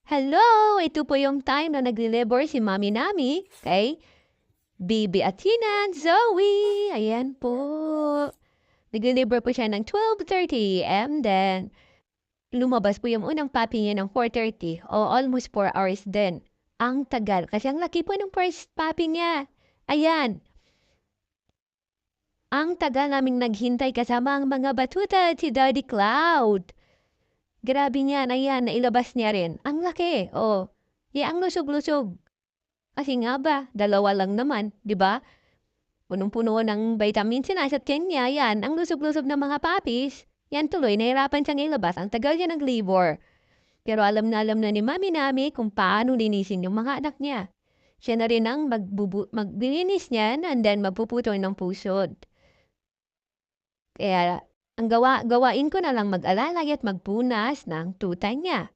Hello! Ito po yung time na nagle-labor si Mami Nami kay Bibi Athena Zoe. Ayan po. Nagle-labor po siya ng 12:30 and then lumabas po yung unang papi niya ng 4:30 o almost 4 hours din. Ang tagal kasi ang laki po ng first papi niya. Ayan. Ang tagal naming naghintay kasama ang mga batuta at si Daddy Cloud. Grabe niyan, ayan, nailabas niya rin. Ang laki, oh. Ang lusog-lusog. Kasi nga ba, dalawa lang naman, di ba? Punong-puno ng vitamins si nasa Kenya, yan. Ang lusog-lusog ng mga papis. Yan tuloy, nahirapan siyang ilabas. Ang tagal niya nag-labor. Pero alam na ni Mami Nami kung paano linisin yung mga anak niya. Siya na rin ang maglilinis niyan and then magpuputol ng pusod. Kaya, gawain ko na lang mag-alalay at magpunas ng tuta niya.